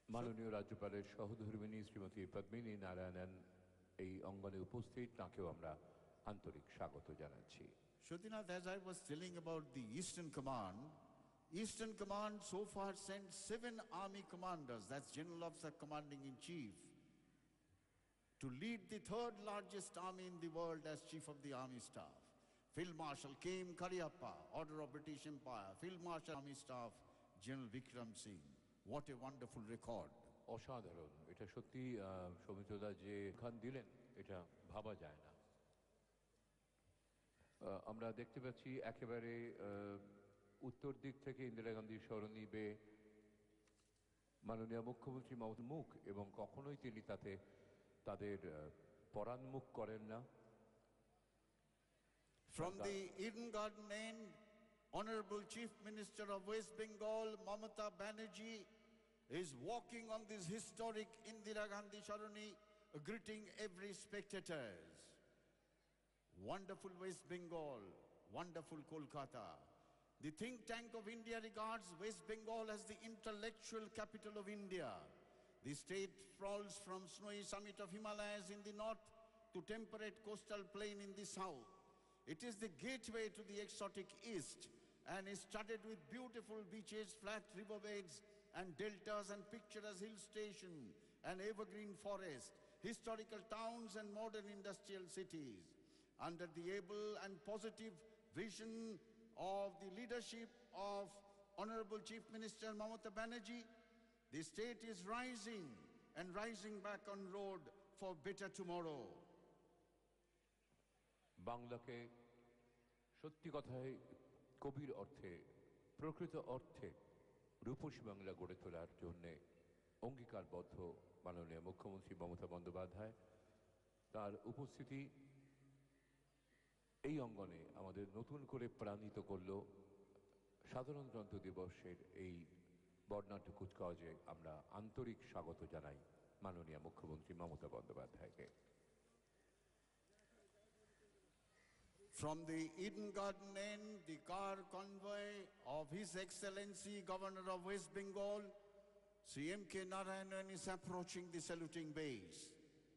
মাননীয় রাজ্যপালের সহধর্মিণী শ্রীমতী পদ্মিনী নারায়ণন এই অঙ্গনে উপস্থিত, তাকেও আমরা আন্তরিক স্বাগত জানাচ্ছি। Shodhinath, as I was telling about the Eastern Command so far sent 7 army commanders, that's General Officer Commanding in Chief, to lead the 3rd largest army in the world as Chief of the Army Staff. Field Marshal K.M. Cariappa, Order of British Empire, Field Marshal Army Staff, General Vikram Singh. What a wonderful record. অসাধারণ, এটা সত্যি সৌমিত্রদা যে খান দিলেন এটা ভাবা যায় না। আমরা দেখতে পাচ্ছি একেবারে উত্তর দিক থেকে ইন্দিরা গান্ধীর সরণি বেয়ে মাননীয় মুখ্যমন্ত্রী মমতা মুখ, এবং কখনোই তিনি তাতে তাদের পরাণমুখ করেন না। From the Eden Garden end, Honorable Chief Minister of West Bengal, Mamata Banerjee, is walking on this historic Indira Gandhi Saroni, greeting every spectators. Wonderful West Bengal, wonderful Kolkata. The think tank of India regards West Bengal as the intellectual capital of India. The state sprawls from snowy summit of Himalayas in the north to temperate coastal plain in the south. It is the gateway to the exotic east and is studded with beautiful beaches, flat riverbeds and deltas and picturesque hill station and evergreen forest, historical towns and modern industrial cities. Under the able and positive vision of the leadership of Honorable Chief Minister Mamata Banerjee, the state is rising and rising back on road for better tomorrow. বাংলাকে সত্যি কথায় কবির অর্থে, প্রকৃত অর্থে রূপসী বাংলা গড়ে তোলার জন্যে অঙ্গীকারবদ্ধ মাননীয় মুখ্যমন্ত্রী মমতা বন্দ্যোপাধ্যায়। তার উপস্থিতি এই অঙ্গনে আমাদের নতুন করে প্রাণিত করল। সাধারণতন্ত্র দিবসের এই বর্ণাঢ্য কুচকাওয়াজে আমরা আন্তরিক স্বাগত জানাই মাননীয় মুখ্যমন্ত্রী মমতা বন্দ্যোপাধ্যায়কে। From the Eden Garden end, the car convoy of His Excellency Governor of West Bengal, Sri M.K. Narayanan, is approaching the saluting base.